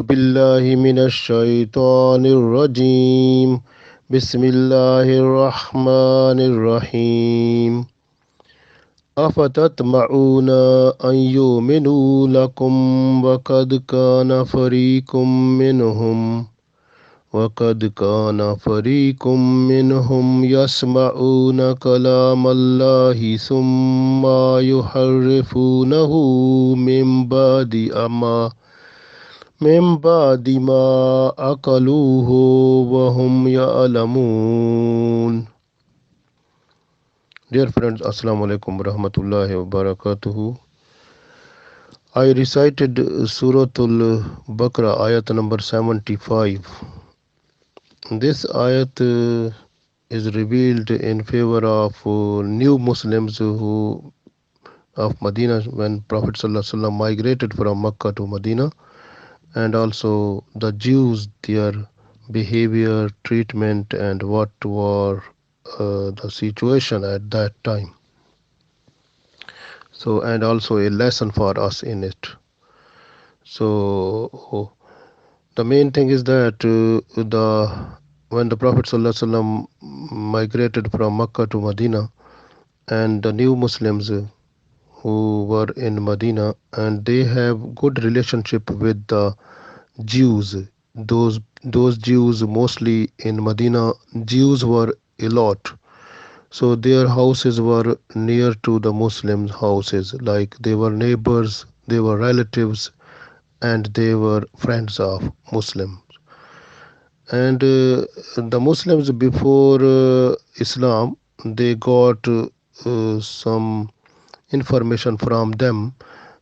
بالله من الشيطان الرجيم. بسم الله الرحمن الرحيم. أفتطمعون أن يؤمنوا لكم وقد كان فريق منهم يسمعون كلام الله ثم يحرفونه من بعد ما أكلوه وهم يعلمون. Dear friends, Assalamu alaikum warahmatullahi wabarakatuh. I recited Suratul Baqarah Ayat number 75. This ayat is revealed in favor of new Muslims who of Medina when Prophet ﷺ migrated from Mecca to Medina, and also the Jews, their behavior, treatment, and what were the situation at that time. So, and also a lesson for us in it. So, the main thing is that the when the Prophet ﷺ migrated from Mecca to Medina, and the new Muslims who were in Medina, and they have good relationship with the Jews. Those Jews mostly in Medina, Jews were a lot. So their houses were near to the Muslims' houses, like they were neighbors, they were relatives, and they were friends of Muslims. And the Muslims before Islam, they got some information from them,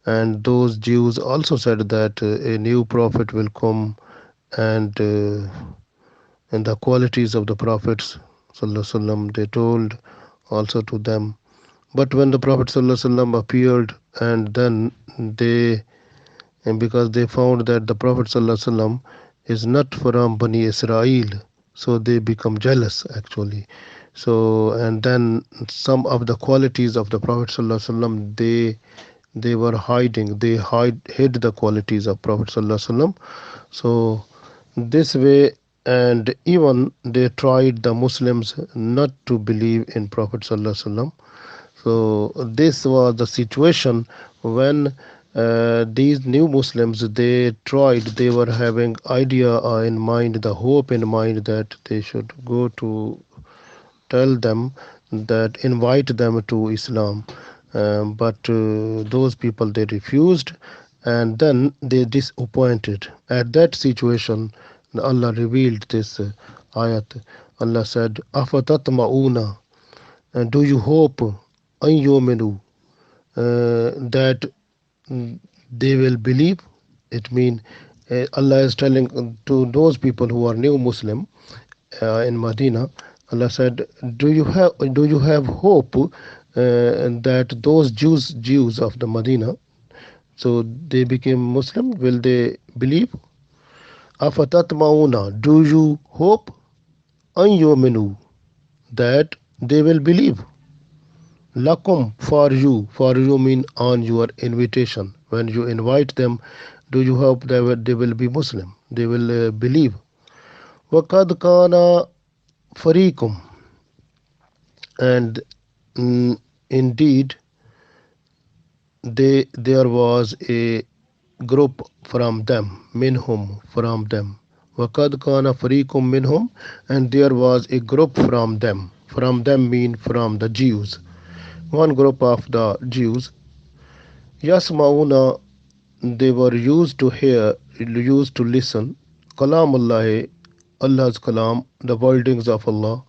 and those Jews also said that a new prophet will come, and the qualities of the prophets sallallahu they told also to them. But when the Prophet sallallahu appeared, and then they, and because they found that the Prophet ﷺ is not from Bani Israel, so they become jealous actually. So, and then some of the qualities of the Prophet ﷺ, they were hiding. They hid the qualities of Prophet ﷺ. So this way, and even they tried the Muslims not to believe in Prophet ﷺ. So this was the situation when these new Muslims, they were having idea in mind, the hope in mind, that they should go to tell them, that invite them to Islam. But those people, they refused, and then they disappointed. At that situation, Allah revealed this ayat. Allah said, "Afatatma'una, do you hope, an yuminu, that they will believe?" It means Allah is telling to those people who are new Muslim in Medina. Allah said, "Do you have hope that those Jews of the Medina, so they became Muslim, will they believe? Afatatmauna, do you hope, an yuminu, that they will believe? Lakum, for you mean on your invitation. When you invite them, do you hope they will be Muslim? They will believe. Waqad kana fariqum, and indeed there was a group from them, minhum, from them. Waqad kana fariqum minhum, and there was a group from them. From them mean from the Jews. One group of the Jews, Yasmauna, they were used to hear, used to listen, Kalamullah, Allah's Kalam, the wordings of Allah.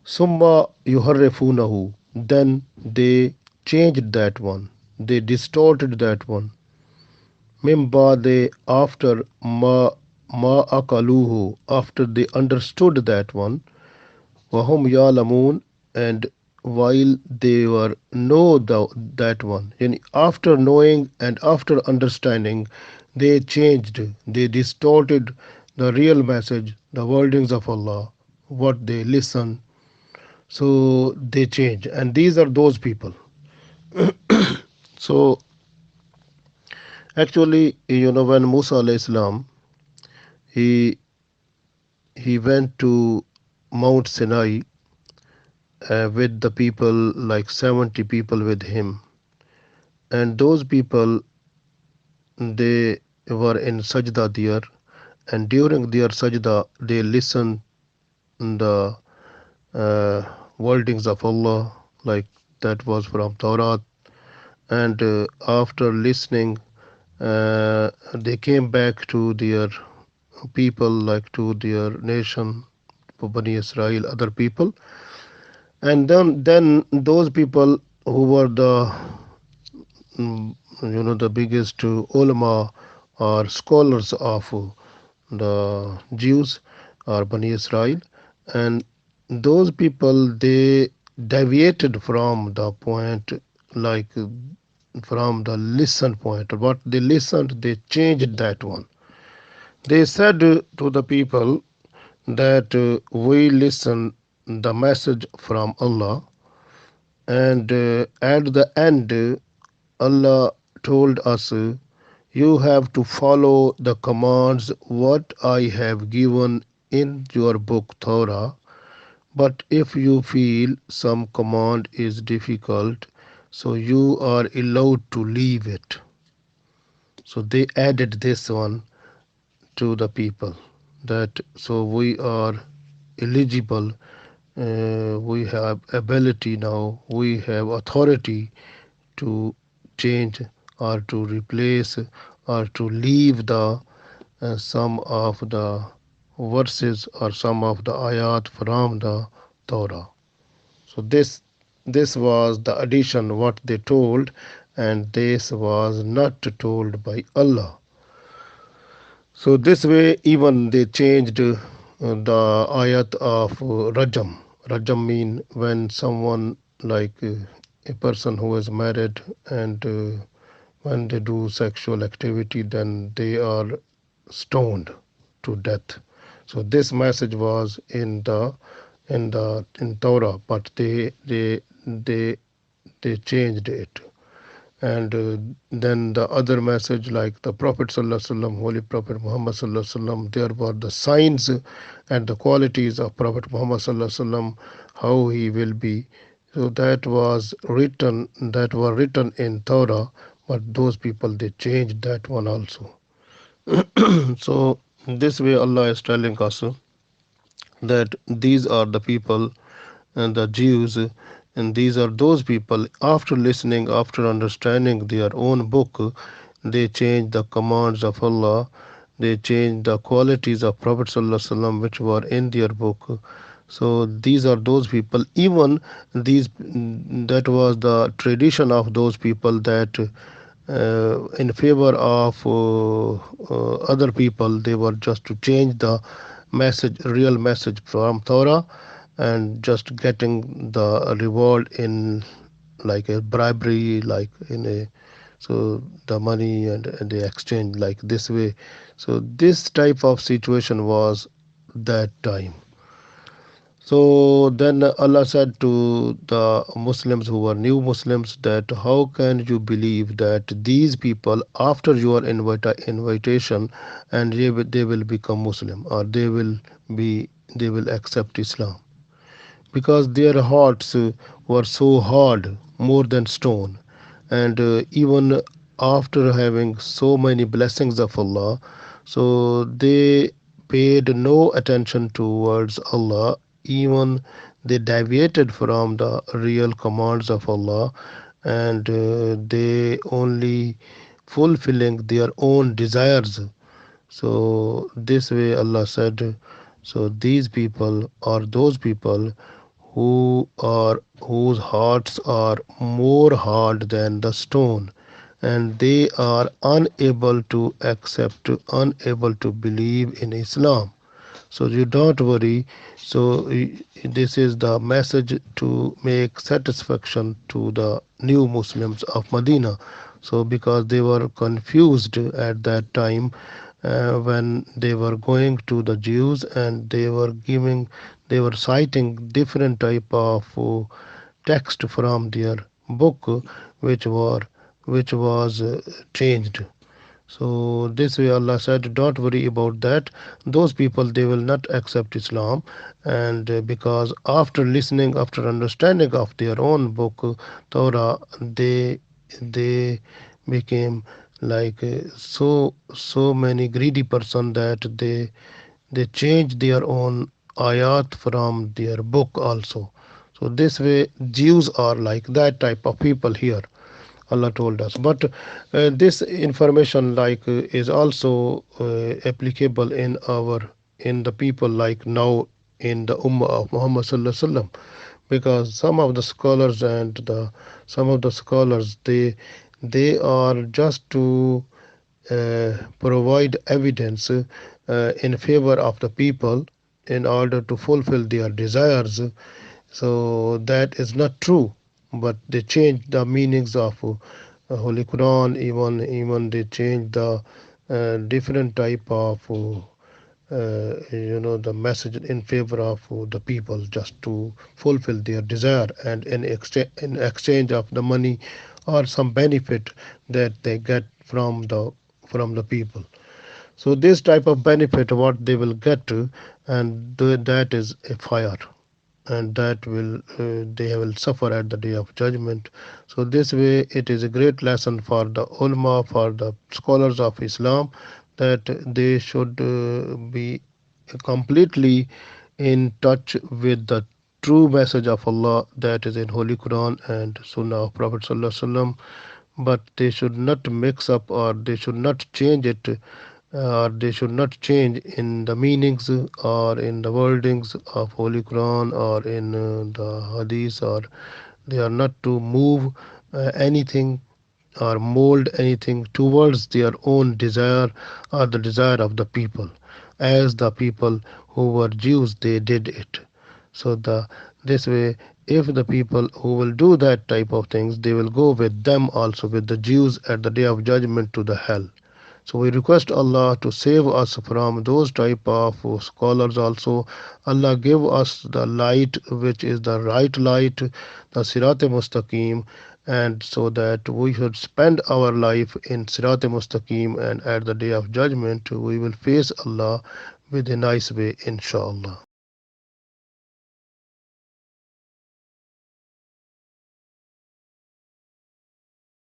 Summa yuharrifunahu, then they changed that one, they distorted that one. Mimba, they after ma akaluhu, after they understood that one. Wahum yalamun, and while they were that one, and after knowing and after understanding, they changed, they distorted the real message, the wordings of Allah, what they listen. So they change, and these are those people. So, Actually, when Musa alayhi salam, he he went to Mount Sinai with the people, like 70 people with him, and those people, they were in sajda there, and during their sajda they listened the uh, wordings of Allah, like that was from Torah, and after listening, they came back to their people, like to their nation, Bani Israel, other people, and then those people who were the the biggest ulama or scholars of the Jews or Bani Israel, and those people, they deviated from the point, like from the listen point. What they listened, they changed that one. They said to the people that we listen the message from Allah, and at the end, Allah told us, you have to follow the commands what I have given in your book Torah. But if you feel some command is difficult, so you are allowed to leave it. So they added this one to the people, that so we are eligible, we have ability now, we have authority to change or to replace or to leave the some of the verses or some of the ayat from the Torah. So this was the addition what they told, and this was not told by Allah. So this way, even they changed the ayat of Rajam. Rajam mean when someone, like a person who is married, and when they do sexual activity, then they are stoned to death. So this message was in Torah, but they changed it. And then the other message, like the Prophet sallallahu alaihi wasallam, Holy Prophet Muhammad sallallahu alaihi wasallam, there were the signs and the qualities of Prophet Muhammad sallallahu alaihi wasallam, how he will be. So that were written in Torah, but those people, they changed that one also. So this way Allah is telling us that these are the people and the Jews, and these are those people, after listening, after understanding their own book, they change the commands of Allah, they change the qualities of Prophet ﷺ which were in their book. So these are those people. Even these, that was the tradition of those people, that in favor of other people, they were just to change the message, real message from Torah, and just getting the reward in, like a bribery, like in a, so the money, and the exchange, like this way. So this type of situation was that time. So then Allah said to the Muslims who were new Muslims, that how can you believe that these people, after your invitation, and they will become Muslim, or they will accept Islam, because their hearts were so hard, more than stone. And even after having so many blessings of Allah, so they paid no attention towards Allah, even they deviated from the real commands of Allah, and they only fulfilling their own desires. So this way Allah said, so these people are those people whose hearts are more hard than the stone, and they are unable to accept, unable to believe in Islam. So you don't worry. So this is the message to make satisfaction to the new Muslims of Medina. So because they were confused at that time, when they were going to the Jews, and they were citing different type of text from their book, which were which was changed. So this way Allah said, don't worry about that. Those people, they will not accept Islam. And because after listening, after understanding of their own book, Torah, they became like so many greedy person that they change their own ayat from their book also. So this way Jews are like that type of people here, Allah told us. But this information is also applicable in the people like now in the Ummah of Muhammad Sallallahu Alaihi Wasallam, because some of the scholars, they are just to provide evidence in favor of the people in order to fulfill their desires. So that is not true, but they change the meanings of Holy Quran. Even they change the different type of the message in favor of the people just to fulfill their desire, and in exchange of the money or some benefit that they get from the people. So this type of benefit what they will get to, and that is a fire, and that will they will suffer at the day of judgment. So this way it is a great lesson for the ulama, for the scholars of Islam, that they should be completely in touch with the true message of Allah that is in Holy Quran and Sunnah of Prophet Sallallahu Alaihi Wasallam. But they should not mix up, or they should not change it, or they should not change in the meanings or in the wordings of Holy Quran or in the Hadith, or they are not to move anything or mold anything towards their own desire or the desire of the people, as the people who were Jews they did it. So the this way, if the people who will do that type of things, they will go with them also, with the Jews at the day of judgment to the hell. So we request Allah to save us from those type of scholars also. Allah give us the light which is the right light, the Sirat Mustaqim, and so that we should spend our life in Sirat Mustaqim, and at the day of judgment we will face Allah with a nice way, inshallah.